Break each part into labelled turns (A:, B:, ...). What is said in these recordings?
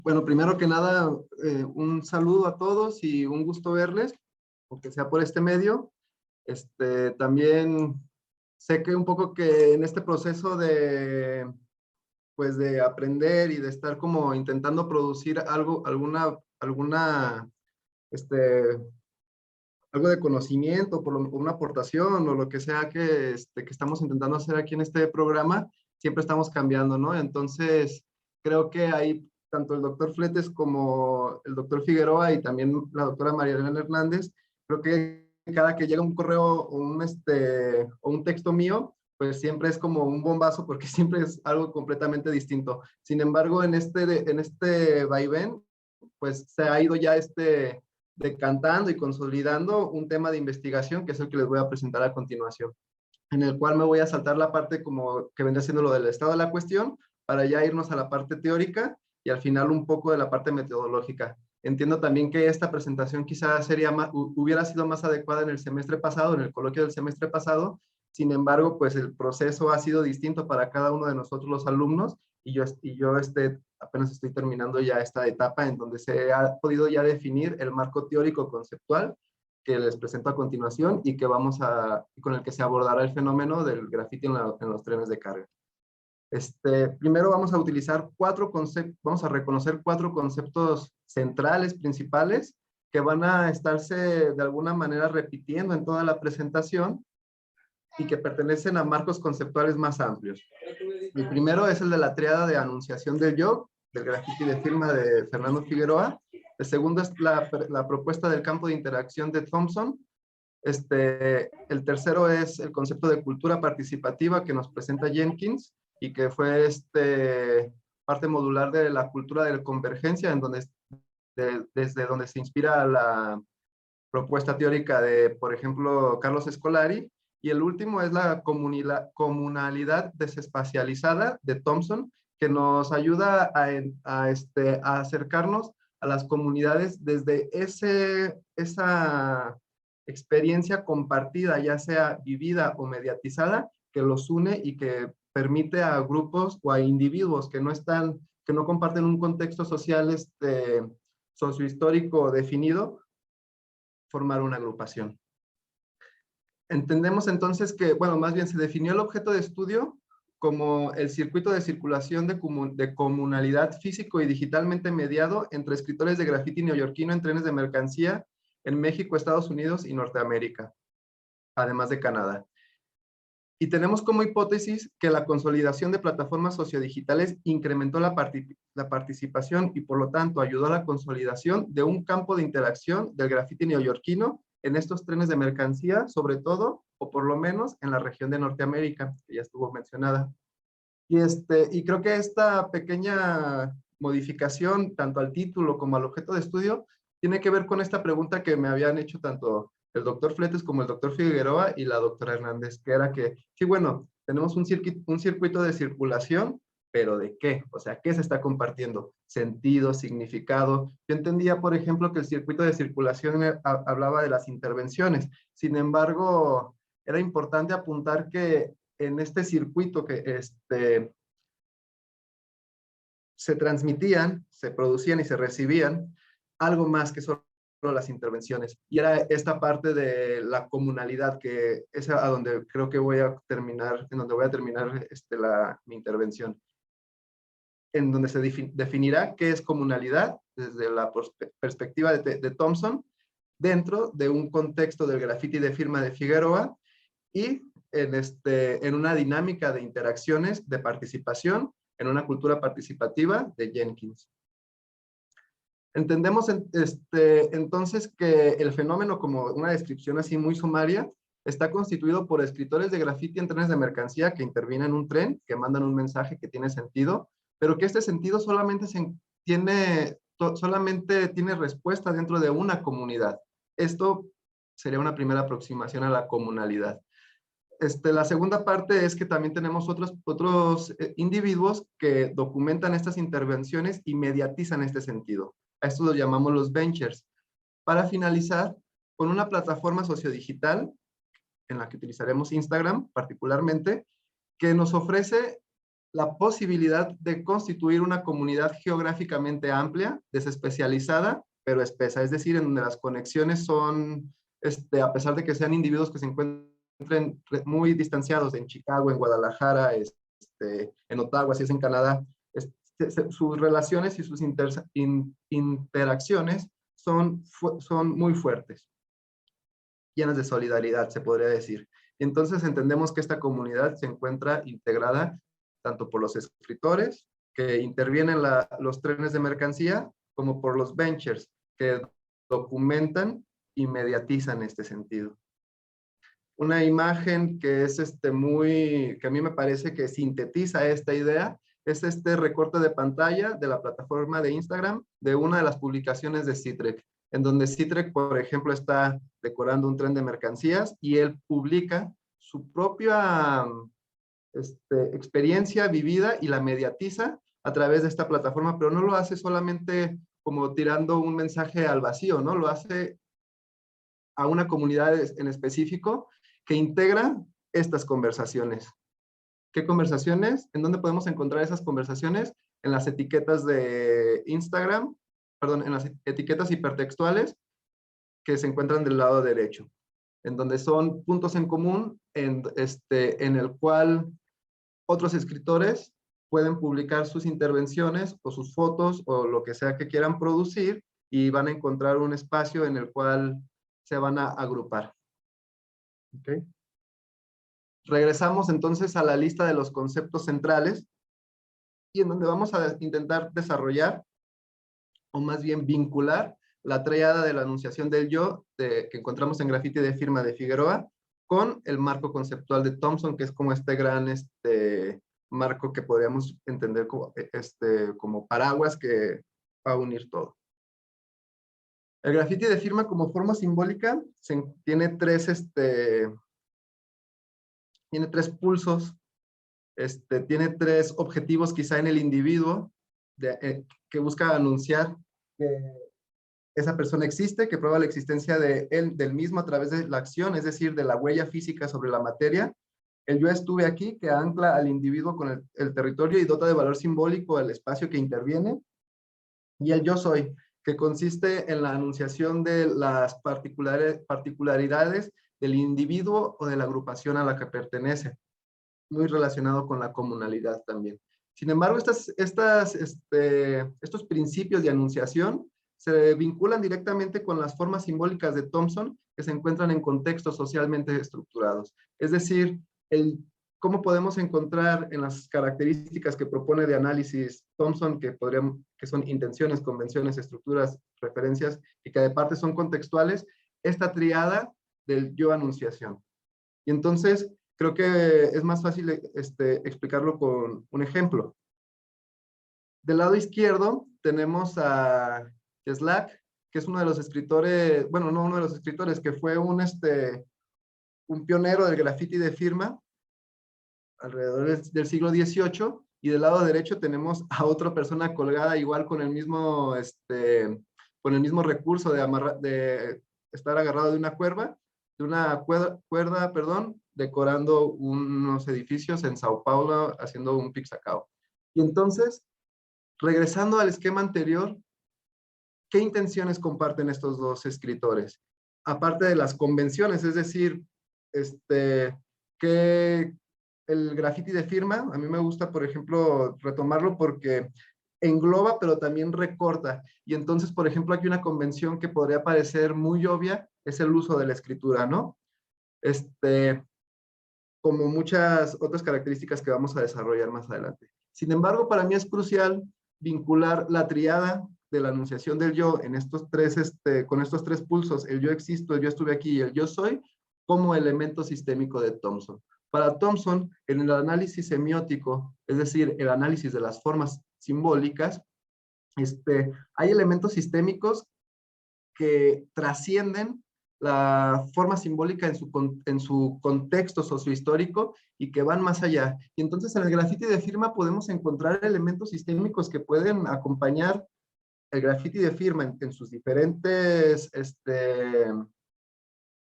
A: Bueno, primero que nada, un saludo a todos y un gusto verles, aunque sea por este medio. También sé que un poco que en este proceso de, pues de aprender y de estar como intentando producir algo, este, algo de conocimiento, una aportación o lo que sea que estamos intentando hacer aquí en este programa, siempre estamos cambiando, ¿no? Entonces, creo que hay tanto el doctor Fletes como el doctor Figueroa y también la doctora María Elena Hernández, creo que cada que llega un correo o un texto mío, pues siempre es como un bombazo porque siempre es algo completamente distinto. Sin embargo, en este vaivén, pues se ha ido ya decantando y consolidando un tema de investigación que es el que les voy a presentar a continuación, en el cual me voy a saltar la parte como que vendría siendo lo del estado de la cuestión, para ya irnos a la parte teórica y al final un poco de la parte metodológica. Entiendo también que esta presentación quizás hubiera sido más adecuada en el semestre pasado, en el coloquio del semestre pasado. Sin embargo, pues el proceso ha sido distinto para cada uno de nosotros los alumnos y yo apenas estoy terminando ya esta etapa en donde se ha podido ya definir el marco teórico conceptual que les presento a continuación y con el que se abordará el fenómeno del grafiti en los trenes de carga. Primero vamos a utilizar vamos a reconocer 4 conceptos centrales, principales, que van a estarse de alguna manera repitiendo en toda la presentación y que pertenecen a marcos conceptuales más amplios. El primero es el de la triada de anunciación del yo, del grafiti de firma de Fernando Figueroa. El segundo es la propuesta del campo de interacción de Thompson. El tercero es el concepto de cultura participativa que nos presenta Jenkins y que fue parte modular de la cultura de la convergencia, desde donde se inspira la propuesta teórica de, por ejemplo, Carlos Scolari. Y el último es la comunalidad desespacializada de Thompson, que nos ayuda a acercarnos a las comunidades desde esa experiencia compartida, ya sea vivida o mediatizada, que los une y que permite a grupos o a individuos que no comparten un contexto social sociohistórico definido, formar una agrupación. Entendemos entonces que, bueno, más bien se definió el objeto de estudio como el circuito de circulación de comunalidad físico y digitalmente mediado entre escritores de grafiti neoyorquino en trenes de mercancía en México, Estados Unidos y Norteamérica, además de Canadá. Y tenemos como hipótesis que la consolidación de plataformas sociodigitales incrementó la participación y por lo tanto ayudó a la consolidación de un campo de interacción del grafiti neoyorquino en estos trenes de mercancía, sobre todo, o por lo menos en la región de Norteamérica, que ya estuvo mencionada. Y creo que esta pequeña modificación, tanto al título como al objeto de estudio, tiene que ver con esta pregunta que me habían hecho tanto el doctor Fletes como el doctor Figueroa y la doctora Hernández, que era que, sí, bueno, tenemos un circuito de circulación, pero ¿de qué? O sea, ¿qué se está compartiendo? Sentido, significado. Yo entendía, por ejemplo, que el circuito de circulación hablaba de las intervenciones. Sin embargo, era importante apuntar que en este circuito que se transmitían, se producían y se recibían algo más que solo las intervenciones. Y era esta parte de la comunalidad, que es a donde creo que voy a terminar, en donde voy a terminar mi intervención, en donde se definirá qué es comunalidad desde la perspectiva de Thompson, dentro de un contexto del grafiti de firma de Figueroa y en una dinámica de interacciones, de participación, en una cultura participativa de Jenkins. Entendemos entonces que el fenómeno, como una descripción así muy sumaria, está constituido por escritores de grafiti en trenes de mercancía que intervienen en un tren, que mandan un mensaje que tiene sentido, pero que este sentido solamente tiene respuesta dentro de una comunidad. Esto sería una primera aproximación a la comunalidad. La segunda parte es que también tenemos otros individuos que documentan estas intervenciones y mediatizan este sentido. A esto lo llamamos los benchers. Para finalizar, con una plataforma sociodigital, en la que utilizaremos Instagram particularmente, que nos ofrece la posibilidad de constituir una comunidad geográficamente amplia, desespecializada, pero espesa, es decir, en donde las conexiones son, a pesar de que sean individuos que se encuentren muy distanciados en Chicago, en Guadalajara, en Ottawa, si es en Canadá, sus relaciones y sus interacciones son muy fuertes, llenas de solidaridad, se podría decir. Entonces entendemos que esta comunidad se encuentra integrada tanto por los escritores que intervienen los trenes de mercancía, como por los benchers que documentan y mediatizan este sentido. Una imagen que es que a mí me parece que sintetiza esta idea, es este recorte de pantalla de la plataforma de Instagram de una de las publicaciones de Citrek, en donde Citrek, por ejemplo, está decorando un tren de mercancías y él publica su propia experiencia vivida y la mediatiza a través de esta plataforma, pero no lo hace solamente como tirando un mensaje al vacío, ¿no? Lo hace a una comunidad en específico que integra estas conversaciones. ¿Qué conversaciones? ¿En dónde podemos encontrar esas conversaciones? En las etiquetas de Instagram, perdón, en las etiquetas hipertextuales que se encuentran del lado derecho, en donde son puntos en común en el cual otros escritores pueden publicar sus intervenciones o sus fotos o lo que sea que quieran producir y van a encontrar un espacio en el cual se van a agrupar. ¿Okay? Regresamos entonces a la lista de los conceptos centrales y en donde vamos a intentar desarrollar o más bien vincular la tríada de la enunciación del yo que encontramos en Grafiti de Firma de Figueroa con el marco conceptual de Thompson, que es como este gran marco que podríamos entender como paraguas que va a unir todo. El grafiti de firma como forma simbólica tiene tres pulsos, tiene tres objetivos quizá en el individuo que busca anunciar que esa persona existe, que prueba la existencia del mismo a través de la acción, es decir, de la huella física sobre la materia. El yo estuve aquí, que ancla al individuo con el territorio y dota de valor simbólico al espacio que interviene. Y el yo soy, que consiste en la anunciación de las particularidades del individuo o de la agrupación a la que pertenece, muy relacionado con la comunalidad también. Sin embargo, estos principios de anunciación se vinculan directamente con las formas simbólicas de Thompson que se encuentran en contextos socialmente estructurados. Es decir, cómo podemos encontrar en las características que propone de análisis Thompson, que son intenciones, convenciones, estructuras, referencias, y que de parte son contextuales, esta triada del yo anunciación. Y entonces, creo que es más fácil explicarlo con un ejemplo. Del lado izquierdo tenemos a Slack, que es uno de los escritores, bueno, no uno de los escritores, que fue un pionero del grafiti de firma alrededor del siglo XVIII, y del lado derecho tenemos a otra persona colgada igual con el mismo recurso de estar agarrado de una cuerda, decorando unos edificios en Sao Paulo, haciendo un pixacao. Y entonces, regresando al esquema anterior, ¿qué intenciones comparten estos dos escritores? Aparte de las convenciones, es decir, que el grafiti de firma, a mí me gusta, por ejemplo, retomarlo porque engloba, pero también recorta. Y entonces, por ejemplo, aquí una convención que podría parecer muy obvia es el uso de la escritura, ¿no? Como muchas otras características que vamos a desarrollar más adelante. Sin embargo, para mí es crucial vincular la triada de la anunciación del yo en con estos tres pulsos, el yo existo, el yo estuve aquí y el yo soy, como elemento sistémico de Thompson. Para Thompson, en el análisis semiótico, es decir, el análisis de las formas simbólicas, hay elementos sistémicos que trascienden la forma simbólica en su contexto sociohistórico y que van más allá. Y entonces en el grafiti de firma podemos encontrar elementos sistémicos que pueden acompañar el grafiti de firma en sus diferentes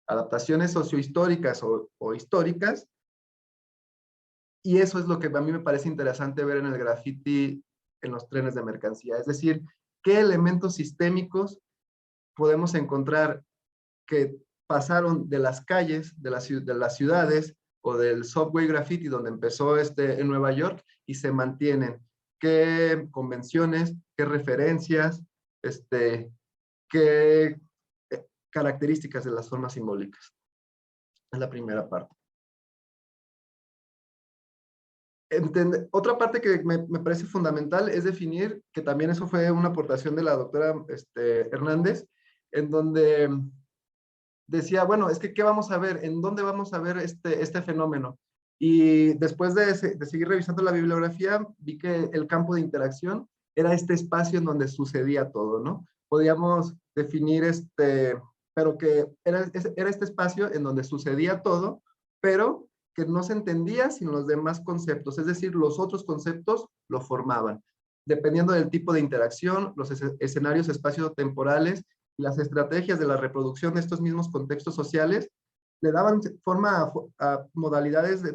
A: adaptaciones sociohistóricas o históricas, Y eso es lo que a mí me parece interesante ver en el graffiti en los trenes de mercancía. Es decir, qué elementos sistémicos podemos encontrar que pasaron de las calles, de las ciudades o del subway graffiti donde empezó en Nueva York y se mantienen. ¿Qué convenciones, qué referencias, qué características de las formas simbólicas? Es la primera parte. Otra parte que me parece fundamental es definir, que también eso fue una aportación de la doctora Hernández, en donde decía, bueno, es que ¿qué vamos a ver? ¿En dónde vamos a ver este fenómeno? Y después de seguir revisando la bibliografía, vi que el campo de interacción era este espacio en donde sucedía todo, ¿no? Podíamos definir pero que era este espacio en donde sucedía todo, pero que no se entendía sin los demás conceptos, es decir, los otros conceptos lo formaban. Dependiendo del tipo de interacción, los escenarios espaciotemporales y las estrategias de la reproducción de estos mismos contextos sociales le daban forma a modalidades de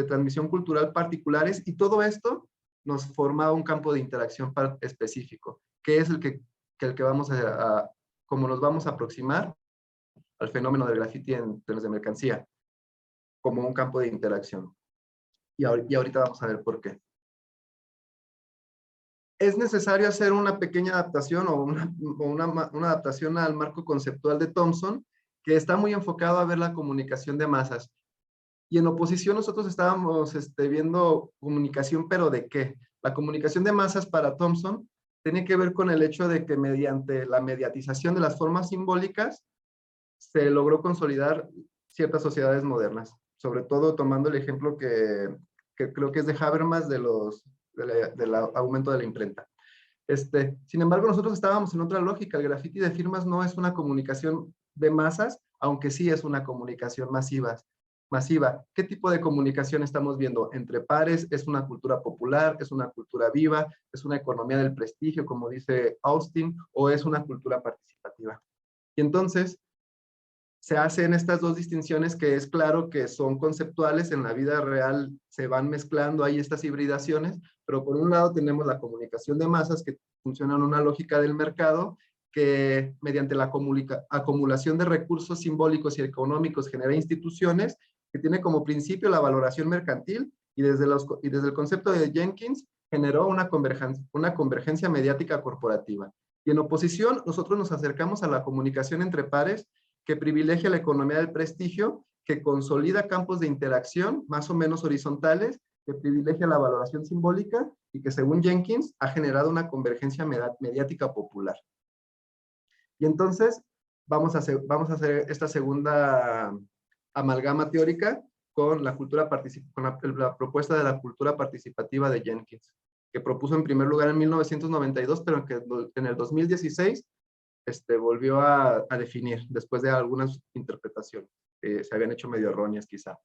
A: transmisión cultural particulares, y todo esto nos formaba un campo de interacción específico, que es el que vamos como nos vamos a aproximar al fenómeno del graffiti en trenes de mercancía, como un campo de interacción. Y ahorita vamos a ver por qué. Es necesario hacer una pequeña adaptación o una adaptación al marco conceptual de Thompson, que está muy enfocado a ver la comunicación de masas. Y en oposición nosotros estábamos viendo comunicación, pero ¿de qué? La comunicación de masas para Thompson tiene que ver con el hecho de que mediante la mediatización de las formas simbólicas se logró consolidar ciertas sociedades modernas, sobre todo tomando el ejemplo que creo que es de Habermas del aumento de la imprenta. Sin embargo, nosotros estábamos en otra lógica. El graffiti de firmas no es una comunicación de masas, aunque sí es una comunicación masiva. ¿Qué tipo de comunicación estamos viendo? Entre pares, es una cultura popular, es una cultura viva, es una economía del prestigio, como dice Austin, o es una cultura participativa. Y entonces, se hacen estas dos distinciones que es claro que son conceptuales, en la vida real se van mezclando ahí estas hibridaciones, pero por un lado tenemos la comunicación de masas que funciona en una lógica del mercado que mediante la acumulación de recursos simbólicos y económicos genera instituciones que tiene como principio la valoración mercantil y desde el concepto de Jenkins generó una convergencia mediática corporativa. Y en oposición, nosotros nos acercamos a la comunicación entre pares que privilegia la economía del prestigio, que consolida campos de interacción más o menos horizontales, que privilegia la valoración simbólica y que según Jenkins ha generado una convergencia mediática popular. Y entonces vamos a hacer esta segunda amalgama teórica con la propuesta de la cultura participativa de Jenkins, que propuso en primer lugar en 1992, pero que en el 2016 volvió a definir después de algunas interpretaciones que se habían hecho medio erróneas quizá.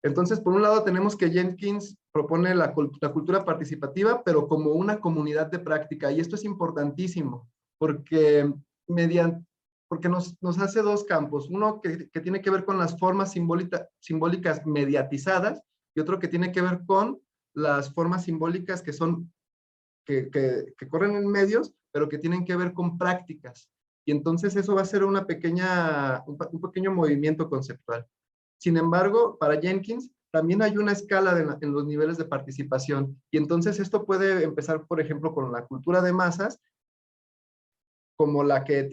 A: Entonces, por un lado tenemos que Jenkins propone la cultura participativa, pero como una comunidad de práctica, y esto es importantísimo, porque nos hace dos campos, uno que tiene que ver con las formas simbólicas mediatizadas, y otro que tiene que ver con las formas simbólicas que corren en medios, pero que tienen que ver con prácticas. Y entonces eso va a ser un pequeño movimiento conceptual. Sin embargo, para Jenkins también hay una escala en los niveles de participación. Y entonces esto puede empezar, por ejemplo, con la cultura de masas, como la que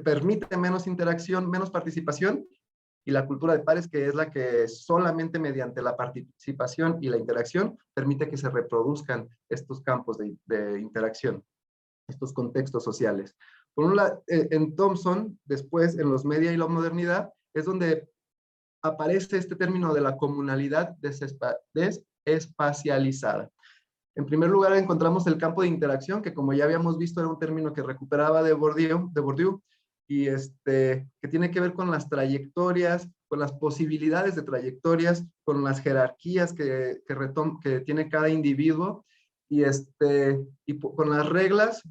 A: permite menos interacción, menos participación, y la cultura de pares, que es la que solamente mediante la participación y la interacción permite que se reproduzcan estos campos de interacción, estos contextos sociales. Por un lado, en Thompson, después en los media y la modernidad, es donde aparece este término de la comunalidad desespacializada. En primer lugar, encontramos el campo de interacción, que como ya habíamos visto era un término que recuperaba de Bourdieu y que tiene que ver con las trayectorias, con las posibilidades de trayectorias, con las jerarquías que tiene cada individuo y con las reglas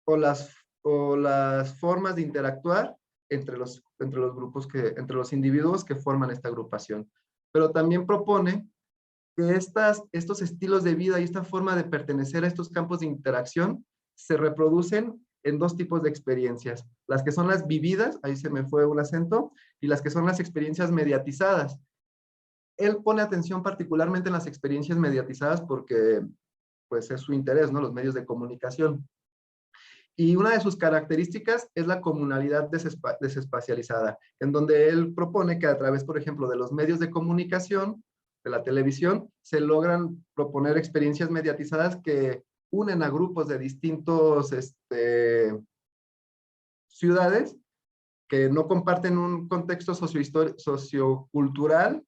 A: o las formas de interactuar entre los individuos que forman esta agrupación. pero también propone que estos estilos de vida y esta forma de pertenecer a estos campos de interacción se reproducen en dos tipos de experiencias, las que son las vividas, ahí se me fue un acento, y las que son las experiencias mediatizadas. Él pone atención particularmente en las experiencias mediatizadas porque pues es su interés, ¿no? Los medios de comunicación. Y una de sus características es la comunalidad desespacializada, en donde él propone que a través, por ejemplo, de los medios de comunicación, de la televisión, se logran proponer experiencias mediatizadas que unen a grupos de distintos ciudades que no comparten un contexto sociocultural,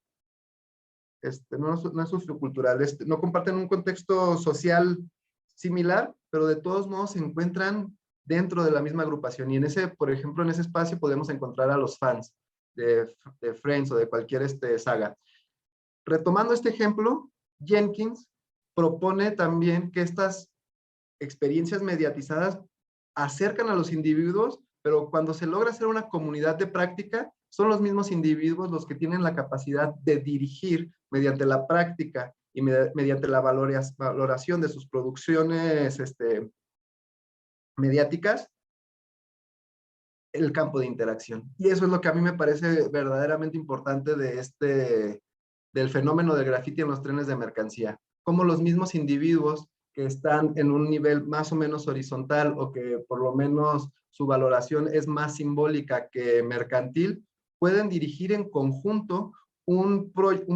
A: no es sociocultural, no comparten un contexto social similar, pero de todos modos se encuentran dentro de la misma agrupación. Y en ese, por ejemplo, en ese espacio podemos encontrar a los fans de Friends o de cualquier saga. Retomando este ejemplo, Jenkins propone también que estas experiencias mediatizadas acercan a los individuos, pero cuando se logra hacer una comunidad de práctica, son los mismos individuos los que tienen la capacidad de dirigir mediante la práctica y mediante la valoración de sus producciones mediáticas, el campo de interacción. Y eso es lo que a mí me parece verdaderamente importante del fenómeno del graffiti en los trenes de mercancía. Cómo los mismos individuos que están en un nivel más o menos horizontal o que por lo menos su valoración es más simbólica que mercantil, pueden dirigir en conjunto un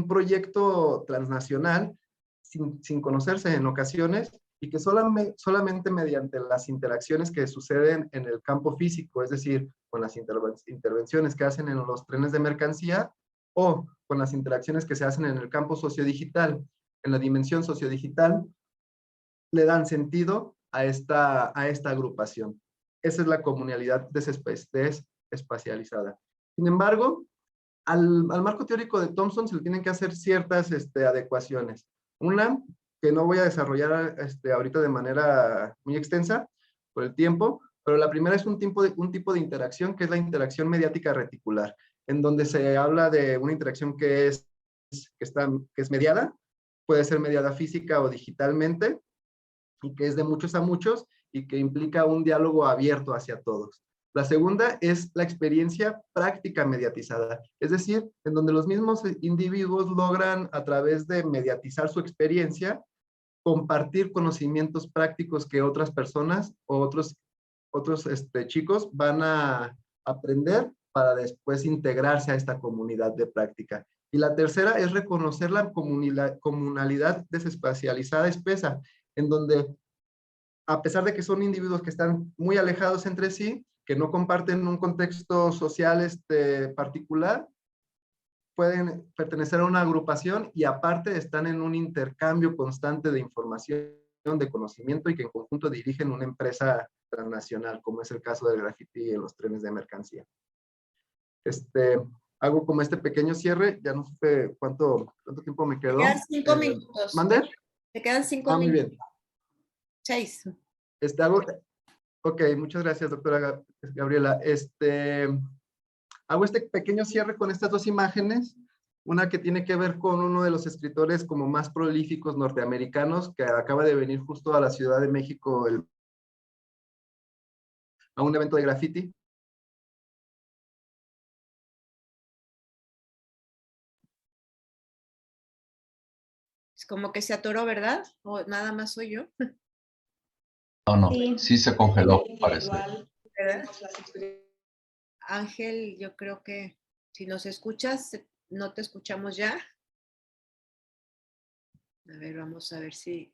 A: proyecto transnacional sin conocerse en ocasiones y que solamente mediante las interacciones que suceden en el campo físico, es decir, con las intervenciones que hacen en los trenes de mercancía o con las interacciones que se hacen en el campo sociodigital, en la dimensión sociodigital, le dan sentido a esta agrupación. Esa es la comunalidad desespacializada. Sin embargo, al marco teórico de Thompson se le tienen que hacer ciertas adecuaciones. Una, que no voy a desarrollar ahorita de manera muy extensa por el tiempo, pero la primera es un tipo de interacción que es la interacción mediática reticular, en donde se habla de una interacción que es mediada, puede ser mediada física o digitalmente, y que es de muchos a muchos y que implica un diálogo abierto hacia todos. La segunda es la experiencia práctica mediatizada, es decir, en donde los mismos individuos logran a través de mediatizar su experiencia, compartir conocimientos prácticos que otras personas o otros chicos van a aprender para después integrarse a esta comunidad de práctica. Y la tercera es reconocer la comunalidad desespacializada espesa, en donde a pesar de que son individuos que están muy alejados entre sí, que no comparten un contexto social particular, pueden pertenecer a una agrupación y aparte están en un intercambio constante de información, de conocimiento y que en conjunto dirigen una empresa transnacional, como es el caso del graffiti en los trenes de mercancía. Hago como este pequeño cierre, ya no sé cuánto tiempo me quedó.
B: Te quedan 5 minutos.
A: ¿Mande?
B: Te quedan 5 minutos.
A: Muy bien.
B: 6.
A: Ok, muchas gracias, doctora Gabriela. Hago este pequeño cierre con estas dos imágenes, una que tiene que ver con uno de los escritores como más prolíficos norteamericanos que acaba de venir justo a la Ciudad de México a un evento de graffiti.
B: Es como que se atoró, ¿verdad? ¿O nada más soy yo?
C: No, sí se congeló, parece.
B: ¿Verdad? Ángel, yo creo que si nos escuchas, no te escuchamos ya. A ver, vamos a ver si...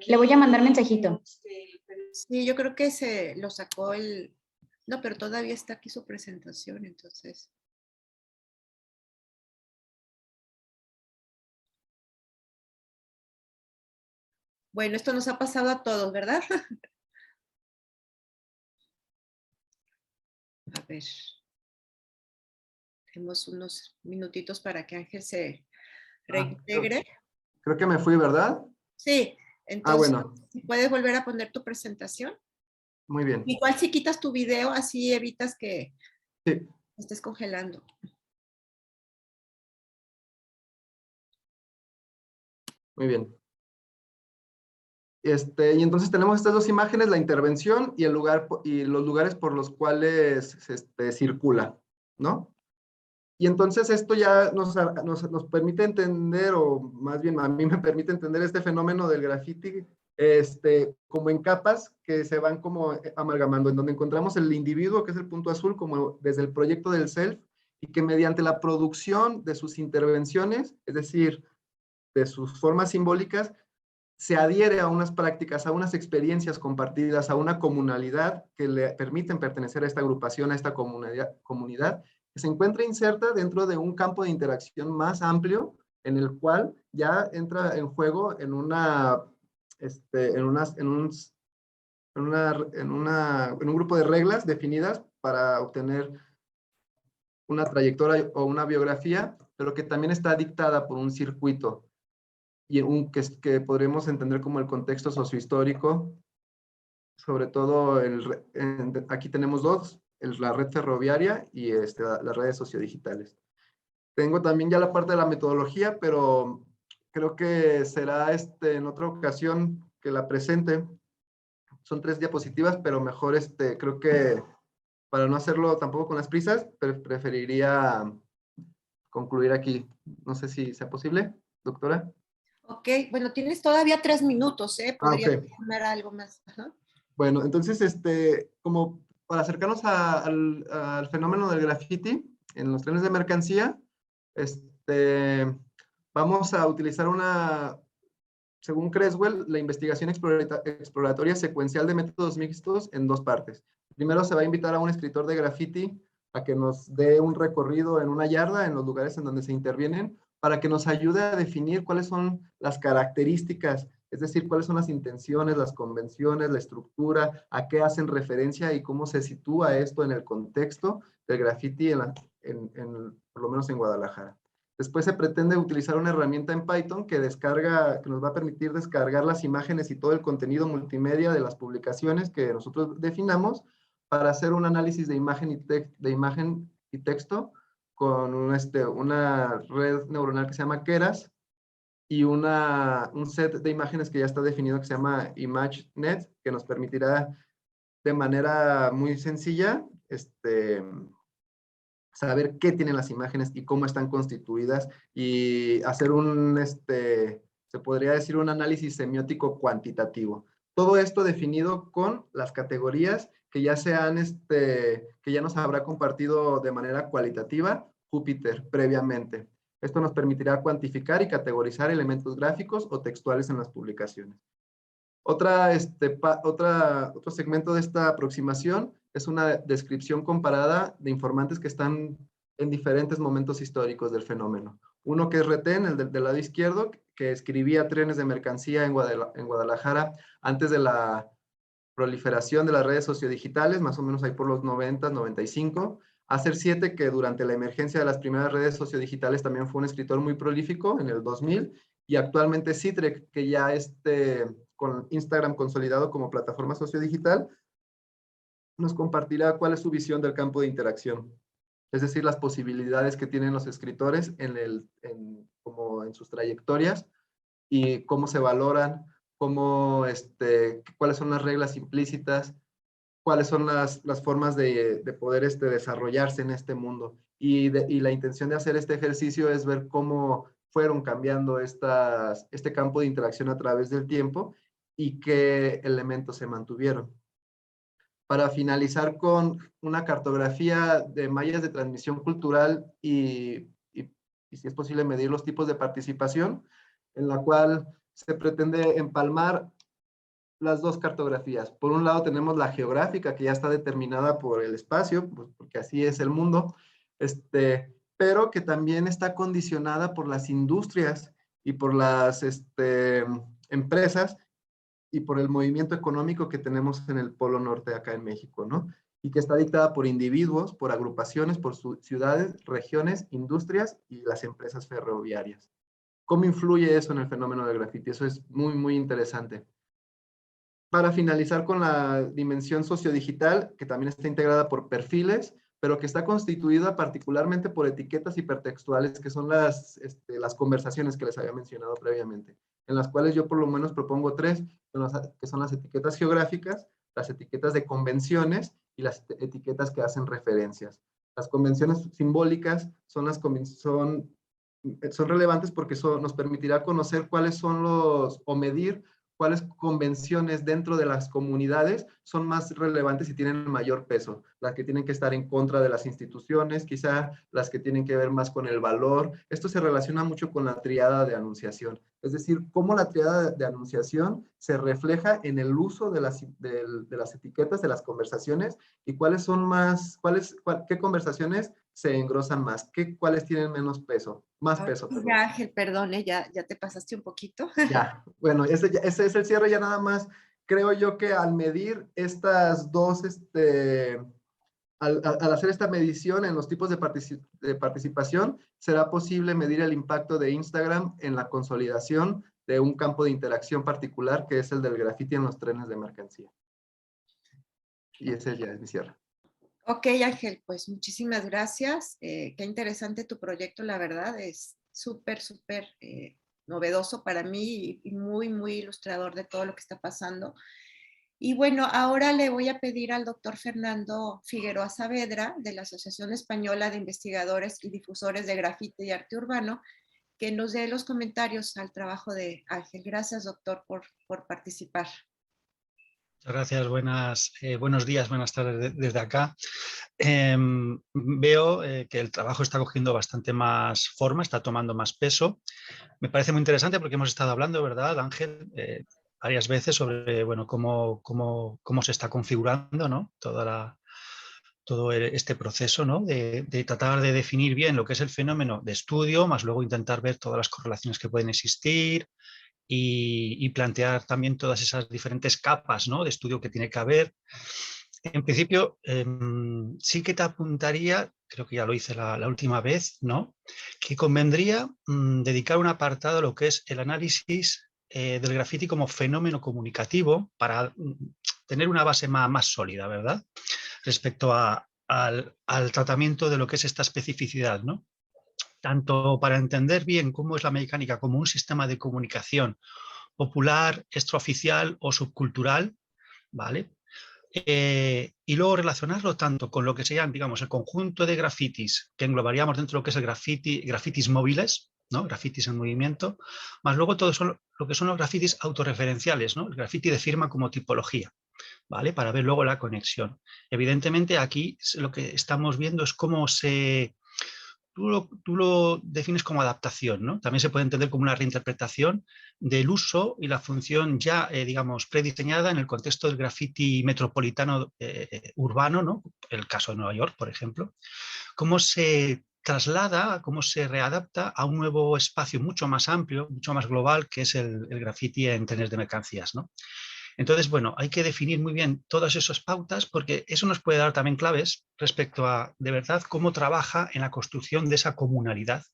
D: Le voy a mandar mensajito.
B: Sí, yo creo que se lo sacó el... No, pero todavía está aquí su presentación, entonces... Bueno, esto nos ha pasado a todos, ¿verdad? A ver. Tenemos unos minutitos para que Ángel se reintegre.
A: Creo que me fui, ¿verdad?
B: Sí, entonces,
A: bueno.
B: si puedes volver a poner tu presentación.
A: Muy bien.
B: Igual si quitas tu video, así evitas que
A: sí.
B: estés congelando.
A: Muy bien. Y entonces tenemos estas dos imágenes, la intervención y, y los lugares por los cuales circula, ¿no? Y entonces esto ya nos permite entender, o más bien a mí me permite entender este fenómeno del graffiti como en capas que se van como amalgamando, en donde encontramos el individuo, que es el punto azul, como desde el proyecto del self, y que mediante la producción de sus intervenciones, es decir, de sus formas simbólicas, se adhiere a unas prácticas, a unas experiencias compartidas, a una comunalidad que le permiten pertenecer a esta agrupación, a esta comunidad que se encuentra inserta dentro de un campo de interacción más amplio, en el cual ya entra en juego en un grupo de reglas definidas para obtener una trayectoria o una biografía, pero que también está dictada por un circuito y que podríamos entender como el contexto sociohistórico, sobre todo aquí tenemos dos, la red ferroviaria y las redes sociodigitales. Tengo también ya la parte de la metodología, pero creo que será en otra ocasión que la presente. Son 3 diapositivas, pero mejor creo que para no hacerlo tampoco con las prisas, preferiría concluir aquí. No sé si sea posible, doctora.
B: Ok, bueno, tienes todavía 3 minutos, ¿eh? Podría
A: Ok.
B: comer algo más. Ajá.
A: Bueno, entonces, como para acercarnos al fenómeno del graffiti en los trenes de mercancía, vamos a utilizar según Creswell, la investigación exploratoria secuencial de métodos mixtos en 2 partes. Primero se va a invitar a un escritor de graffiti a que nos dé un recorrido en una yarda, en los lugares en donde se intervienen, para que nos ayude a definir cuáles son las características, es decir, cuáles son las intenciones, las convenciones, la estructura, a qué hacen referencia y cómo se sitúa esto en el contexto del graffiti, por lo menos en Guadalajara. Después se pretende utilizar una herramienta en Python que nos va a permitir descargar las imágenes y todo el contenido multimedia de las publicaciones que nosotros definamos para hacer un análisis de imagen y texto con una red neuronal que se llama Keras y un set de imágenes que ya está definido que se llama ImageNet, que nos permitirá de manera muy sencilla saber qué tienen las imágenes y cómo están constituidas y hacer se podría decir un análisis semiótico cuantitativo. Todo esto definido con las categorías que ya que ya nos habrá compartido de manera cualitativa Júpiter previamente. Esto nos permitirá cuantificar y categorizar elementos gráficos o textuales en las publicaciones. Otro segmento de esta aproximación es una descripción comparada de informantes que están en diferentes momentos históricos del fenómeno. Uno que es Retén, el del lado izquierdo, que escribía trenes de mercancía en Guadalajara antes de la proliferación de las redes sociodigitales, más o menos ahí por los 90, 95. Acer 7, que durante la emergencia de las primeras redes sociodigitales también fue un escritor muy prolífico en el 2000, y actualmente Citrek, que ya con Instagram consolidado como plataforma sociodigital, nos compartirá cuál es su visión del campo de interacción. Es decir, las posibilidades que tienen los escritores como en sus trayectorias y cómo se valoran, cuáles son las reglas implícitas, cuáles son las formas de poder desarrollarse en este mundo. Y la intención de hacer este ejercicio es ver cómo fueron cambiando este campo de interacción a través del tiempo y qué elementos se mantuvieron. Para finalizar con una cartografía de mallas de transmisión cultural y si es posible medir los tipos de participación, en la cual se pretende empalmar las 2 cartografías. Por un lado tenemos la geográfica, que ya está determinada por el espacio, pues, porque así es el mundo, pero que también está condicionada por las industrias y por las empresas y por el movimiento económico que tenemos en el Polo Norte acá en México, ¿no? Y que está dictada por individuos, por agrupaciones, por ciudades, regiones, industrias y las empresas ferroviarias. ¿Cómo influye eso en el fenómeno del graffiti? Eso es muy, muy interesante. Para finalizar con la dimensión sociodigital, que también está integrada por perfiles, pero que está constituida particularmente por etiquetas hipertextuales, que son las conversaciones que les había mencionado previamente. en las cuales yo por lo menos propongo 3, que son las etiquetas geográficas, las etiquetas de convenciones y las etiquetas que hacen referencias. Las convenciones simbólicas son relevantes porque nos permitirá conocer cuáles son o medir cuáles convenciones dentro de las comunidades son más relevantes y tienen mayor peso. Las que tienen que estar en contra de las instituciones, quizá las que tienen que ver más con el valor. Esto se relaciona mucho con la tríada de anunciación. Es decir, cómo la tríada de anunciación se refleja en el uso de las etiquetas, de las conversaciones, y cuáles son qué conversaciones se engrosan más, cuáles tienen menos peso, más peso.
B: Ya, Ángel, perdón, ya te pasaste un poquito.
A: Ya, bueno, ese es el cierre ya nada más. Creo yo que al medir estas dos, al hacer esta medición en los tipos de participación, será posible medir el impacto de Instagram en la consolidación de un campo de interacción particular, que es el del graffiti en los trenes de mercancía. Y ese ya es mi cierre.
B: Ok, Ángel, pues muchísimas gracias. Qué interesante tu proyecto, la verdad, es súper novedoso para mí y muy, muy ilustrador de todo lo que está pasando. Y bueno, ahora le voy a pedir al doctor Fernando Figueroa Saavedra, de la Asociación Española de Investigadores y Difusores de Grafiti y Arte Urbano, que nos dé los comentarios al trabajo de Ángel. Gracias, doctor, por participar.
E: Muchas gracias, buenos días, buenas tardes desde acá. Veo que el trabajo está cogiendo bastante más forma, está tomando más peso. Me parece muy interesante porque hemos estado hablando, ¿verdad, Ángel? Varias veces sobre cómo se está configurando, ¿no? Todo este proceso, ¿no? de tratar de definir bien lo que es el fenómeno de estudio, más luego intentar ver todas las correlaciones que pueden existir, y plantear también todas esas diferentes capas, ¿no? de estudio que tiene que haber. En principio, sí que te apuntaría, creo que ya lo hice la última vez, ¿no? que convendría dedicar un apartado a lo que es el análisis del graffiti como fenómeno comunicativo para tener una base más sólida, ¿verdad? Respecto al tratamiento de lo que es esta especificidad, ¿no? Tanto para entender bien cómo es la mecánica como un sistema de comunicación popular, extraoficial o subcultural, ¿vale? Y luego relacionarlo tanto con lo que serían, digamos, el conjunto de grafitis que englobaríamos dentro de lo que es el grafitis móviles, ¿no? Grafitis en movimiento, más luego todo eso, lo que son los grafitis autorreferenciales, ¿no? El grafiti de firma como tipología, ¿vale? Para ver luego la conexión. Evidentemente aquí lo que estamos viendo es cómo tú lo defines como adaptación, ¿no? También se puede entender como una reinterpretación del uso y la función ya, digamos, prediseñada en el contexto del graffiti metropolitano urbano, ¿no? El caso de Nueva York, por ejemplo. Cómo se traslada, cómo se readapta a un nuevo espacio mucho más amplio, mucho más global, que es el graffiti en trenes de mercancías, ¿no? Entonces, bueno, hay que definir muy bien todas esas pautas porque eso nos puede dar también claves respecto a, de verdad, cómo trabaja en la construcción de esa comunalidad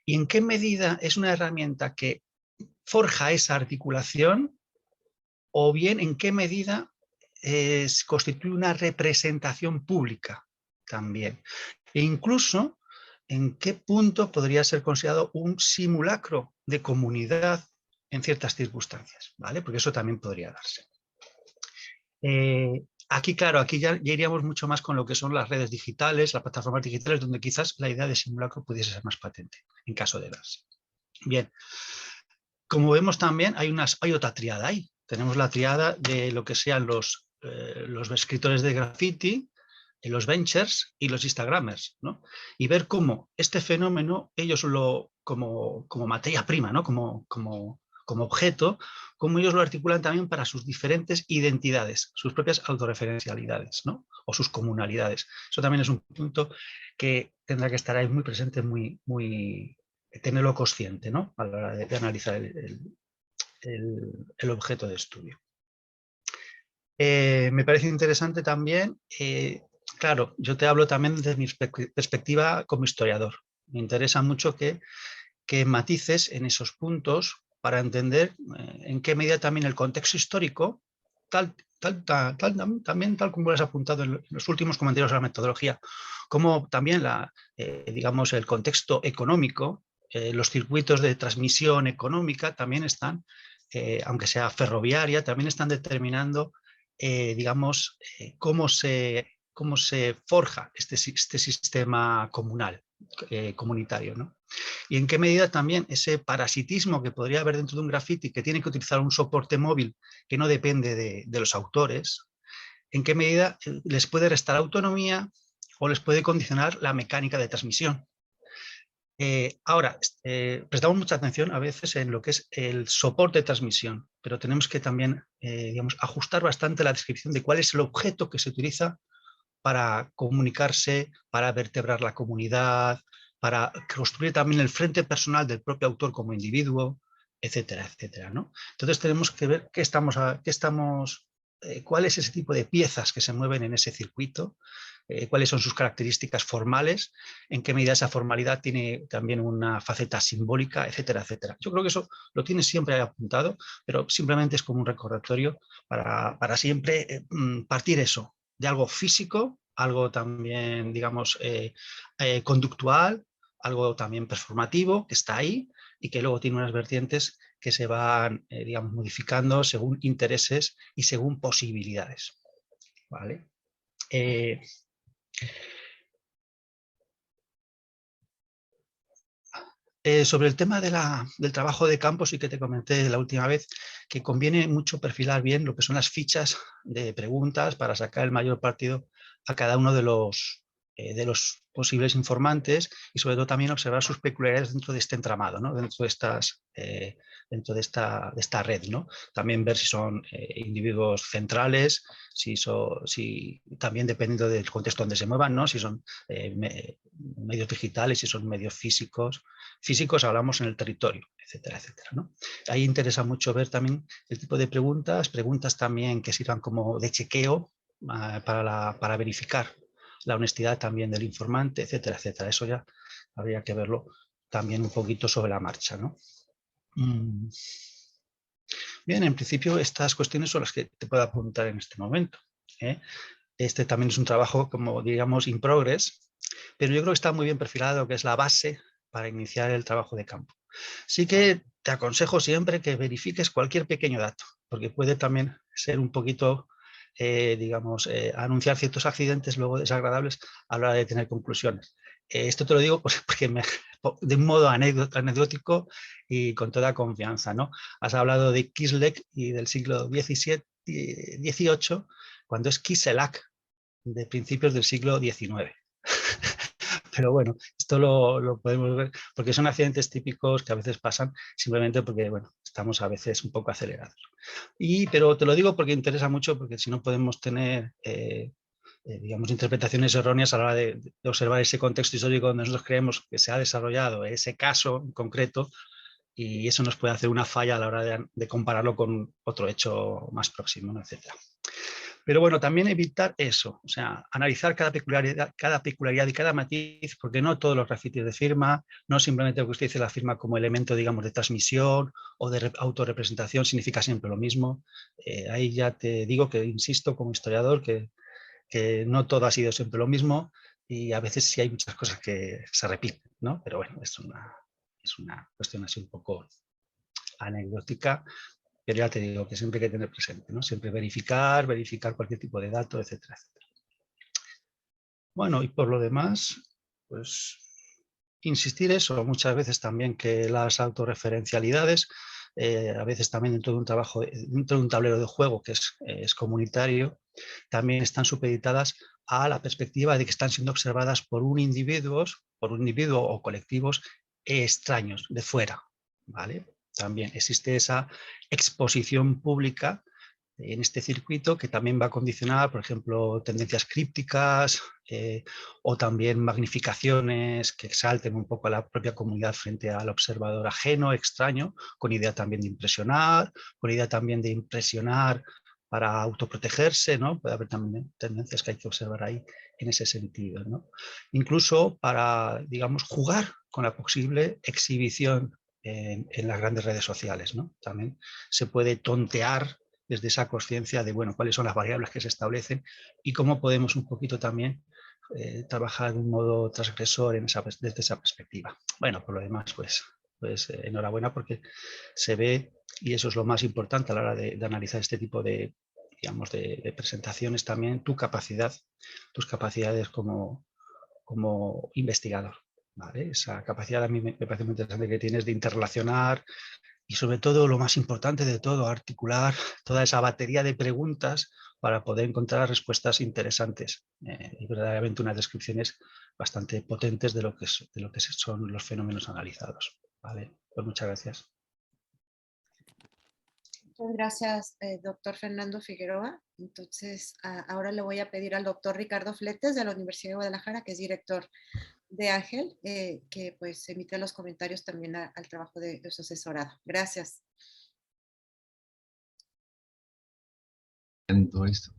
E: y en qué medida es una herramienta que forja esa articulación o bien en qué medida constituye una representación pública también. E incluso en qué punto podría ser considerado un simulacro de comunidad en ciertas circunstancias, ¿vale? Porque eso también podría darse. Aquí, claro, aquí ya iríamos mucho más con lo que son las redes digitales, las plataformas digitales, donde quizás la idea de simulacro pudiese ser más patente, en caso de darse. Bien, como vemos también hay otra triada ahí. Tenemos la triada de lo que sean los escritores de graffiti, los benchers y los instagramers, ¿no? Y ver cómo este fenómeno, ellos como materia prima, ¿no? como objeto, cómo ellos lo articulan también para sus diferentes identidades, sus propias autorreferencialidades, ¿no? O sus comunalidades. Eso también es un punto que tendrá que estar ahí muy presente, tenerlo consciente, ¿no? A la hora de analizar el objeto de estudio. Me parece interesante también, claro, yo te hablo también desde mi perspectiva como historiador. Me interesa mucho que matices en esos puntos para entender en qué medida también el contexto histórico, también tal como lo has apuntado en los últimos comentarios de la metodología, como también digamos, el contexto económico los circuitos de transmisión económica también están, aunque sea ferroviaria, también están determinando, digamos, cómo se forja este sistema comunal, comunitario, ¿no? Y en qué medida también ese parasitismo que podría haber dentro de un graffiti, que tiene que utilizar un soporte móvil que no depende de los autores, en qué medida les puede restar autonomía o les puede condicionar la mecánica de transmisión. Ahora, prestamos mucha atención a veces en lo que es el soporte de transmisión, pero tenemos que también digamos, ajustar bastante la descripción de cuál es el objeto que se utiliza para comunicarse, para vertebrar la comunidad, para construir también el frente personal del propio autor como individuo, etcétera, etcétera, ¿no? Entonces tenemos que ver cuál es ese tipo de piezas que se mueven en ese circuito, cuáles son sus características formales, en qué medida esa formalidad tiene también una faceta simbólica, etcétera, etcétera. Yo creo que eso lo tienes siempre apuntado, pero simplemente es como un recordatorio para siempre partir eso de algo físico, algo también, digamos, conductual, algo también performativo, que está ahí y que luego tiene unas vertientes que se van, digamos, modificando según intereses y según posibilidades. ¿Vale? Sobre el tema del trabajo de campo, sí que te comenté la última vez que conviene mucho perfilar bien lo que son las fichas de preguntas para sacar el mayor partido a cada uno de los posibles informantes y sobre todo también observar sus peculiaridades dentro de este entramado, ¿no? Dentro de esta red, ¿no? También ver si son individuos centrales, si también dependiendo del contexto donde se muevan, ¿no? Si son medios digitales, si son medios físicos hablamos en el territorio, etcétera, etcétera, ¿no? Ahí interesa mucho ver también el tipo de preguntas también que sirvan como de chequeo para verificar la honestidad también del informante, etcétera, etcétera. Eso ya habría que verlo también un poquito sobre la marcha, ¿no? Bien, en principio estas cuestiones son las que te puedo apuntar en este momento, ¿eh? Este también es un trabajo, como digamos, in progress, pero yo creo que está muy bien perfilado, que es la base para iniciar el trabajo de campo. Sí que te aconsejo siempre que verifiques cualquier pequeño dato, porque puede también ser un poquito, digamos, anunciar ciertos accidentes luego desagradables a la hora de tener conclusiones. Esto te lo digo porque de un modo anecdótico y con toda confianza, ¿no? Has hablado de Kislev y del siglo XVIII, cuando es Kiselak, de principios del siglo XIX. Pero bueno, esto lo podemos ver porque son accidentes típicos que a veces pasan simplemente porque, bueno, estamos a veces un poco acelerados. Pero te lo digo porque interesa mucho, porque si no podemos tener, digamos, interpretaciones erróneas a la hora de observar ese contexto histórico donde nosotros creemos que se ha desarrollado ese caso en concreto, y eso nos puede hacer una falla a la hora de compararlo con otro hecho más próximo, ¿no? Etcétera. Pero bueno, también evitar eso, o sea, analizar cada peculiaridad y cada matiz, porque no todos los grafitis de firma, no simplemente lo que usted dice la firma como elemento, digamos, de transmisión o de autorrepresentación significa siempre lo mismo. Ahí ya te digo que, insisto, como historiador, que no todo ha sido siempre lo mismo y a veces sí hay muchas cosas que se repiten, ¿no? Pero bueno, es una cuestión así un poco anecdótica. Pero ya te digo que siempre hay que tener presente, ¿no? Siempre verificar cualquier tipo de dato, etcétera, etcétera. Bueno, y por lo demás, pues insistir eso, muchas veces también que las autorreferencialidades, a veces también dentro de un trabajo, dentro de un tablero de juego que es comunitario, también están supeditadas a la perspectiva de que están siendo observadas por un individuo o colectivos extraños, de fuera, ¿vale? También existe esa exposición pública en este circuito que también va a condicionar, por ejemplo, tendencias crípticas o también magnificaciones que exalten un poco a la propia comunidad frente al observador ajeno, extraño, con idea también de impresionar, para autoprotegerse, ¿no? Puede haber también tendencias que hay que observar ahí en ese sentido, ¿no? Incluso para, digamos, jugar con la posible exhibición en las grandes redes sociales, ¿no? También se puede tontear desde esa conciencia de, bueno, cuáles son las variables que se establecen y cómo podemos un poquito también trabajar de un modo transgresor desde esa perspectiva. Bueno, por lo demás, pues enhorabuena, porque se ve, y eso es lo más importante a la hora de analizar este tipo de, digamos, de presentaciones también, tus capacidades como investigador. ¿Vale? Esa capacidad a mí me parece muy interesante que tienes de interrelacionar y, sobre todo, lo más importante de todo, articular toda esa batería de preguntas para poder encontrar respuestas interesantes y verdaderamente unas descripciones bastante potentes de lo que son los fenómenos analizados. ¿Vale? Pues muchas gracias.
B: Muchas gracias, doctor Fernando Figueroa. Entonces, ahora le voy a pedir al doctor Ricardo Fletes de la Universidad de Guadalajara, que es director de Ángel, que pues emite los comentarios también al trabajo de su asesorado. Gracias.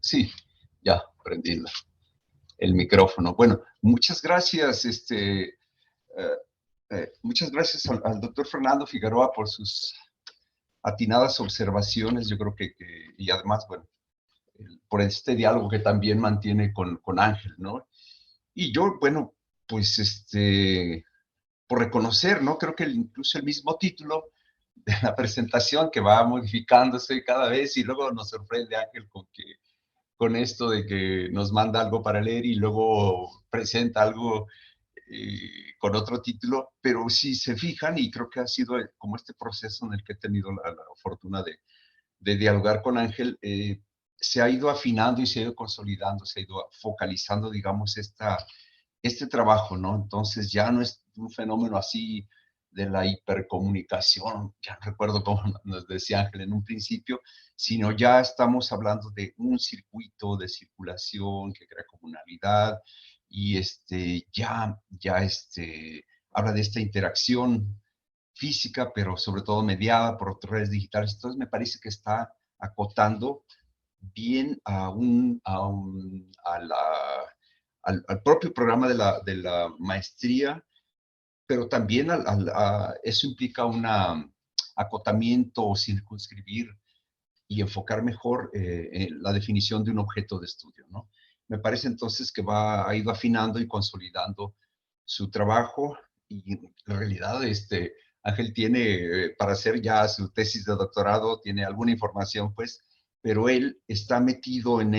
C: Sí, ya prendí el micrófono. Bueno, muchas gracias, muchas gracias al doctor Fernando Figueroa por sus atinadas observaciones. Yo creo y además, bueno, por este diálogo que también mantiene con Ángel, ¿no? Y yo, bueno, pues por reconocer, ¿no? Creo que incluso el mismo título de la presentación, que va modificándose cada vez, y luego nos sorprende Ángel con esto de que nos manda algo para leer y luego presenta algo con otro título, pero si se fijan, y creo que ha sido como este proceso en el que he tenido la fortuna de dialogar con Ángel, se ha ido afinando y se ha ido consolidando, se ha ido focalizando, digamos, este trabajo, ¿no? Entonces ya no es un fenómeno así de la hipercomunicación, ya no recuerdo cómo nos decía Ángel en un principio, sino ya estamos hablando de un circuito de circulación que crea comunalidad y ya habla de esta interacción física, pero sobre todo mediada por redes digitales. Entonces me parece que está acotando bien al propio programa de la maestría, pero también eso implica un acotamiento o circunscribir y enfocar mejor en la definición de un objeto de estudio, ¿no? Me parece entonces que ha ido afinando y consolidando su trabajo, y en realidad Ángel tiene, para hacer ya su tesis de doctorado, tiene alguna información, pues, pero él está metido en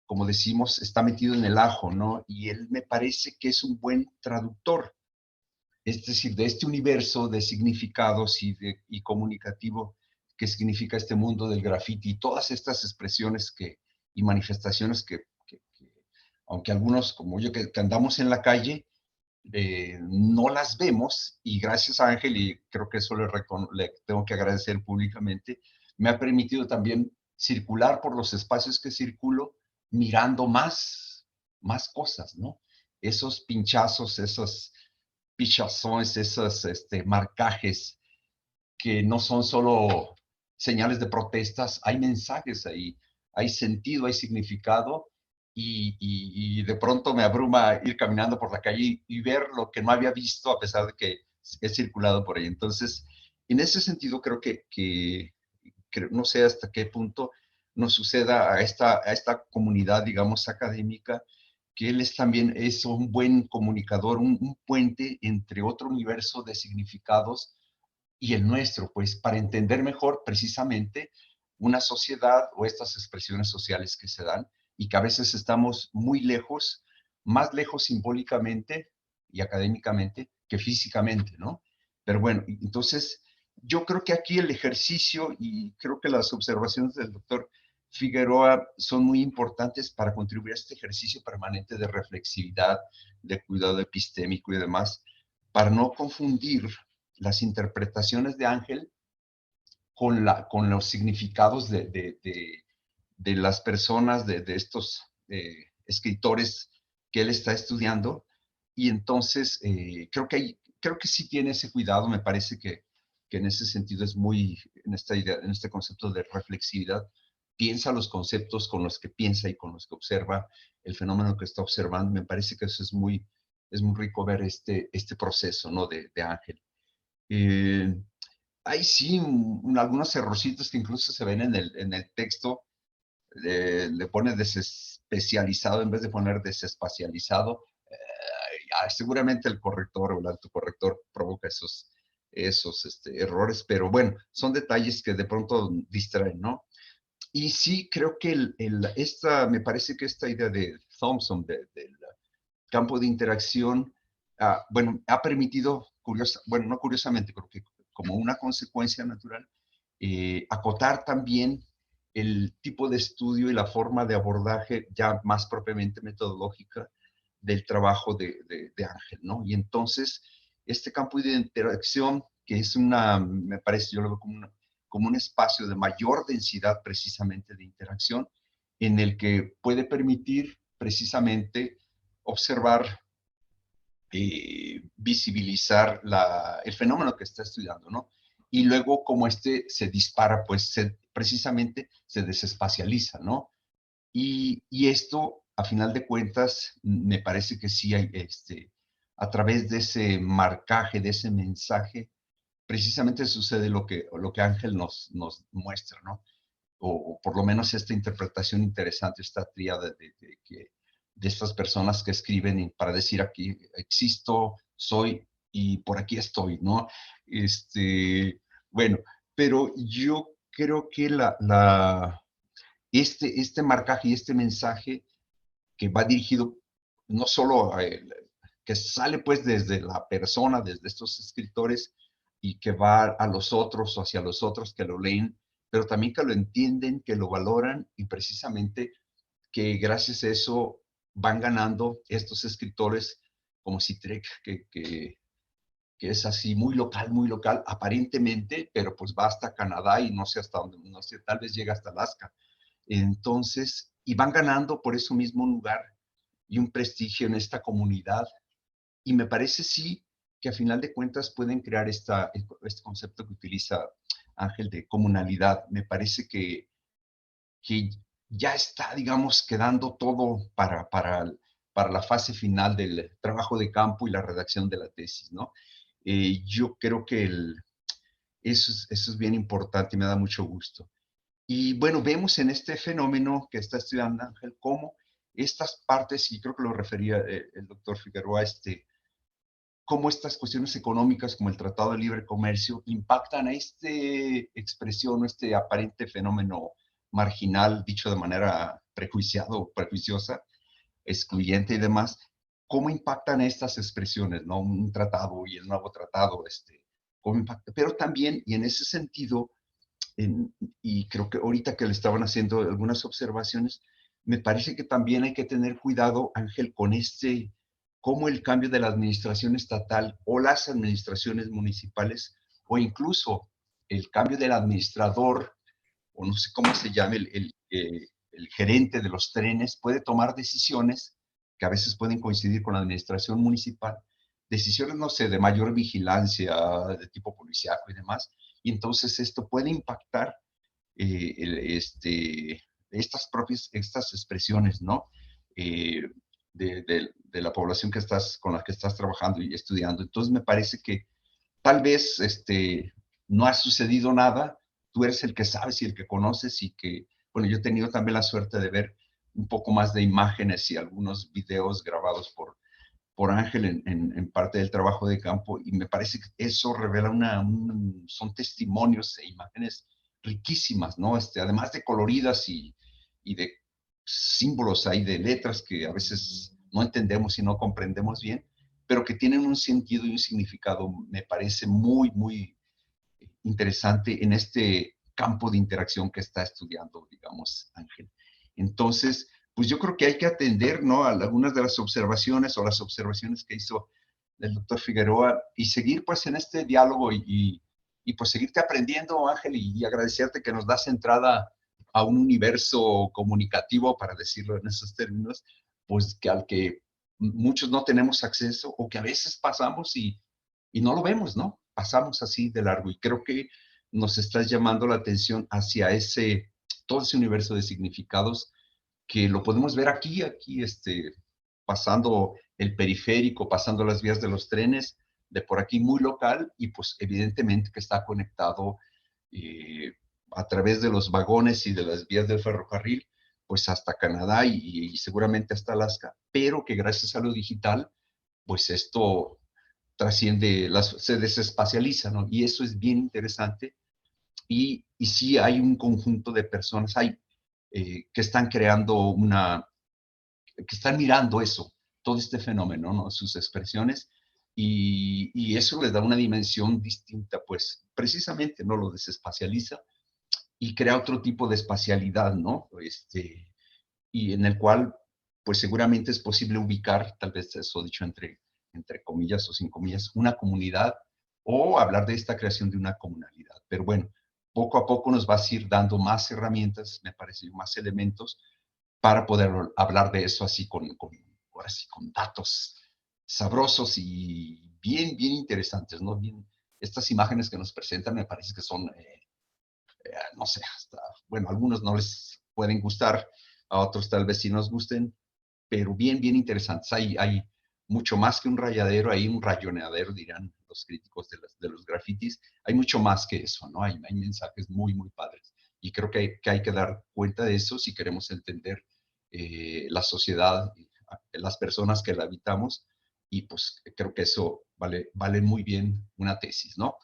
C: como decimos, está metido en el ajo, ¿no? Y él me parece que es un buen traductor, es decir, de este universo de significados y comunicativo que significa este mundo del graffiti y todas estas expresiones y manifestaciones que aunque algunos como yo que andamos en la calle, no las vemos, y gracias a Ángel, y creo que eso le tengo que agradecer públicamente, me ha permitido también circular por los espacios que circulo mirando más cosas, ¿no? Esos pinchazos, esos pichazones, esos marcajes que no son solo señales de protestas, hay mensajes ahí, hay sentido, hay significado, y de pronto me abruma ir caminando por la calle y ver lo que no había visto a pesar de que he circulado por ahí. Entonces, en ese sentido creo que no sé hasta qué punto nos suceda a esta comunidad, digamos, académica, que él también es un buen comunicador, un puente entre otro universo de significados y el nuestro, pues para entender mejor precisamente una sociedad o estas expresiones sociales que se dan y que a veces estamos muy lejos, más lejos simbólicamente y académicamente que físicamente, ¿no? Pero bueno, entonces yo creo que aquí el ejercicio, y creo que las observaciones del doctor Figueroa son muy importantes para contribuir a este ejercicio permanente de reflexividad, de cuidado epistémico y demás, para no confundir las interpretaciones de Ángel con los significados de las personas, de estos escritores que él está estudiando. Y entonces creo que sí tiene ese cuidado. Me parece que en ese sentido es muy, en esta idea, en este concepto de reflexividad, piensa los conceptos con los que piensa y con los que observa el fenómeno que está observando. Me parece que eso es muy rico ver este proceso, ¿no? de Ángel. Hay sí algunos errorcitos que incluso se ven en el texto, le pone desespecializado en vez de poner desespacializado. Seguramente el corrector o el autocorrector provoca esos errores, pero bueno, son detalles que de pronto distraen, ¿no? Y sí, creo que me parece que esta idea de Thompson, del campo de interacción, bueno, ha permitido, bueno, no curiosamente, creo que como una consecuencia natural, acotar también el tipo de estudio y la forma de abordaje ya más propiamente metodológica del trabajo de Ángel, ¿no? Y entonces, este campo de interacción, que es me parece, yo lo veo como un espacio de mayor densidad precisamente de interacción, en el que puede permitir precisamente observar, visibilizar el fenómeno que está estudiando, ¿no? Y luego, como se dispara, pues precisamente se desespacializa, ¿no? Y esto, a final de cuentas, me parece que sí hay, a través de ese marcaje, de ese mensaje, precisamente sucede lo que Ángel nos muestra, ¿no? O por lo menos esta interpretación interesante, esta tríada de estas personas que escriben para decir aquí existo, soy y por aquí estoy, ¿no? Bueno, pero yo creo que este marcaje y este mensaje que va dirigido no solo a él, que sale pues desde la persona, desde estos escritores, y que va a los otros o hacia los otros que lo leen, pero también que lo entienden, que lo valoran y precisamente que gracias a eso van ganando estos escritores como Citrek, que es así muy local, aparentemente, pero pues va hasta Canadá y no sé hasta dónde, no sé, tal vez llega hasta Alaska. Entonces, y van ganando por eso mismo un lugar y un prestigio en esta comunidad. Y me parece sí que a final de cuentas pueden crear este concepto que utiliza Ángel de comunalidad. Me parece que ya está, digamos, quedando todo para la fase final del trabajo de campo y la redacción de la tesis, ¿no? Yo creo que eso es bien importante y me da mucho gusto. Y bueno, vemos en este fenómeno que está estudiando Ángel cómo estas partes, y creo que lo refería el doctor Figueroa, cómo estas cuestiones económicas como el Tratado de Libre Comercio impactan a esta expresión, este aparente fenómeno marginal, dicho de manera prejuiciosa, excluyente y demás, cómo impactan estas expresiones, ¿no? Un tratado y el nuevo tratado, cómo impacta. Pero también, y en ese sentido, y creo que ahorita que le estaban haciendo algunas observaciones, me parece que también hay que tener cuidado, Ángel, con cómo el cambio de la administración estatal o las administraciones municipales, o incluso el cambio del administrador, o no sé cómo se llame, el gerente de los trenes, puede tomar decisiones que a veces pueden coincidir con la administración municipal, decisiones, no sé, de mayor vigilancia, de tipo policíaco y demás, y entonces esto puede impactar estas expresiones, ¿no? De la población con la que estás trabajando y estudiando. Entonces me parece que tal vez no ha sucedido nada, tú eres el que sabes y el que conoces y que, bueno, yo he tenido también la suerte de ver un poco más de imágenes y algunos videos grabados por Ángel en parte del trabajo de campo y me parece que eso revela son testimonios e imágenes riquísimas, ¿no? Además de coloridas y de símbolos ahí, de letras que a veces no entendemos y no comprendemos bien, pero que tienen un sentido y un significado, me parece muy interesante en este campo de interacción que está estudiando, digamos, Ángel. Entonces, pues yo creo que hay que atender, ¿no?, a algunas de las observaciones o las observaciones que hizo el doctor Figueroa y seguir pues en este diálogo y pues seguirte aprendiendo, Ángel, y agradecerte que nos das entrada a un universo comunicativo, para decirlo en esos términos, pues que al que muchos no tenemos acceso o que a veces pasamos y no lo vemos, ¿no? Pasamos así de largo y creo que nos estás llamando la atención hacia todo ese universo de significados que lo podemos ver aquí, pasando el periférico, pasando las vías de los trenes, de por aquí muy local y pues evidentemente que está conectado a través de los vagones y de las vías del ferrocarril pues hasta Canadá y seguramente hasta Alaska, pero que gracias a lo digital, pues esto trasciende, se desespacializa, ¿no? Y eso es bien interesante. Y sí hay un conjunto de personas que están creando que están mirando eso, todo este fenómeno, ¿no? Sus expresiones, y eso les da una dimensión distinta, pues precisamente, ¿no? Lo desespacializa y crea otro tipo de espacialidad, ¿no? Y en el cual, pues seguramente es posible ubicar, tal vez eso dicho entre comillas o sin comillas, una comunidad o hablar de esta creación de una comunalidad. Pero bueno, poco a poco nos va a ir dando más herramientas, me parece, más elementos para poder hablar de eso así ahora sí, con datos sabrosos y bien, bien interesantes, ¿no? Bien, estas imágenes que nos presentan me parece que son, no sé, hasta, bueno, a algunos no les pueden gustar, a otros tal vez sí nos gusten, pero bien, bien interesantes. Hay mucho más que un rayadero, hay un rayoneadero, dirán los críticos de los grafitis. Hay mucho más que eso, ¿no? Hay mensajes muy, muy padres. Y creo que hay que dar cuenta de eso si queremos entender la sociedad, las personas que la habitamos. Y pues creo que eso vale muy bien una tesis, ¿no?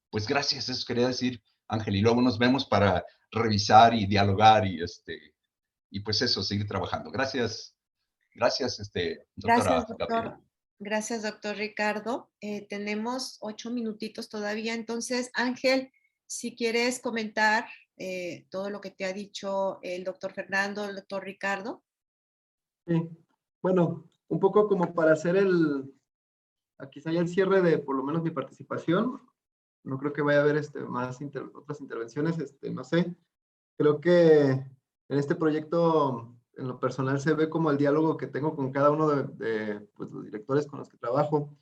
C: Pues gracias, eso quería decir, Ángel. Y luego nos vemos para revisar y dialogar y pues eso, seguir trabajando. Gracias, gracias,
B: Gracias,
C: doctora
B: doctor.
C: Gabriela.
B: Gracias, doctor Ricardo. Tenemos 8 minutitos todavía. Entonces, Ángel, si quieres comentar todo lo que te ha dicho el doctor Fernando, el doctor Ricardo.
A: Sí, bueno, un poco como para hacer quizá ya el cierre de por lo menos mi participación. No creo que vaya a haber otras intervenciones, no sé. Creo que en este proyecto, en lo personal, se ve como el diálogo que tengo con cada uno pues, los directores con los que trabajo.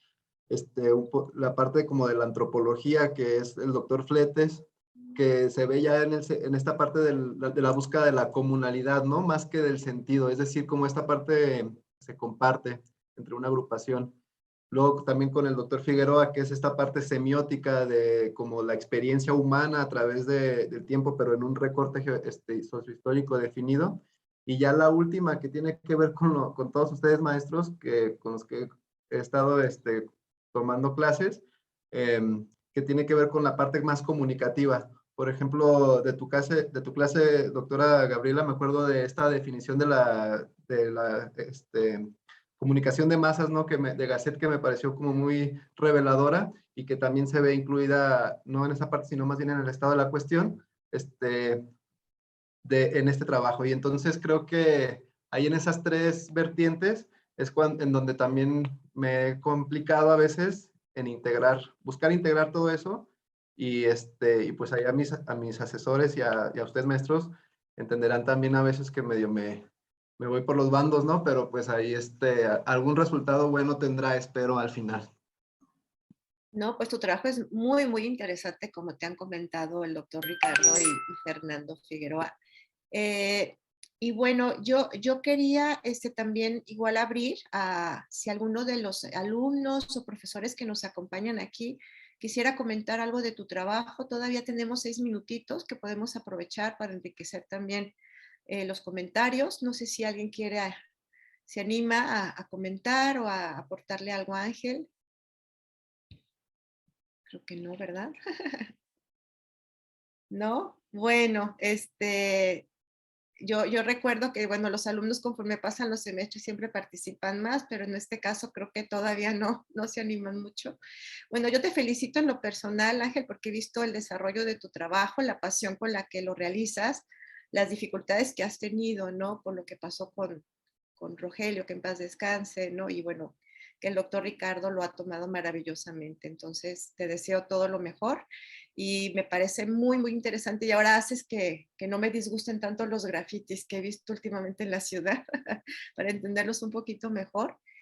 A: La parte como de la antropología, que es el doctor Fletes, que se ve ya en esta parte de la búsqueda de la comunalidad, ¿no? Más que del sentido, es decir, como esta parte se comparte entre una agrupación. Luego también con el doctor Figueroa, que es esta parte semiótica de como la experiencia humana a través del tiempo, pero en un recorte sociohistórico definido. Y ya la última, que tiene que ver con todos ustedes maestros, con los que he estado tomando clases, que tiene que ver con la parte más comunicativa. Por ejemplo, de tu clase, doctora Gabriela, me acuerdo de esta definición de la comunicación de masas, ¿no? De Gasset, que me pareció como muy reveladora y que también se ve incluida, no en esa parte, sino más bien en el estado de la cuestión, en este trabajo. Y entonces creo que ahí en esas tres vertientes es en donde también me he complicado a veces en buscar integrar todo eso y pues ahí a mis asesores y a ustedes maestros entenderán también a veces que medio me voy por los bandos, ¿no? Pero pues ahí algún resultado bueno tendrá, espero, al final.
B: No, pues tu trabajo es muy, muy interesante, como te han comentado el doctor Ricardo y Fernando Figueroa. Y bueno, yo quería también igual abrir a si alguno de los alumnos o profesores que nos acompañan aquí quisiera comentar algo de tu trabajo. Todavía tenemos 6 minutitos que podemos aprovechar para enriquecer también los comentarios. No sé si alguien se anima a comentar o a aportarle algo a Ángel. Creo que no, ¿verdad? ¿No? Bueno, yo recuerdo que, bueno, los alumnos conforme pasan los semestres siempre participan más, pero en este caso creo que todavía no se animan mucho. Bueno, yo te felicito en lo personal, Ángel, porque he visto el desarrollo de tu trabajo, la pasión con la que lo realizas, las dificultades que has tenido, ¿no? Por lo que pasó con Rogelio, que en paz descanse, ¿no? Y bueno, que el doctor Ricardo lo ha tomado maravillosamente. Entonces, te deseo todo lo mejor y me parece muy, muy interesante. Y ahora haces que no me disgusten tanto los grafitis que he visto últimamente en la ciudad para entenderlos un poquito mejor.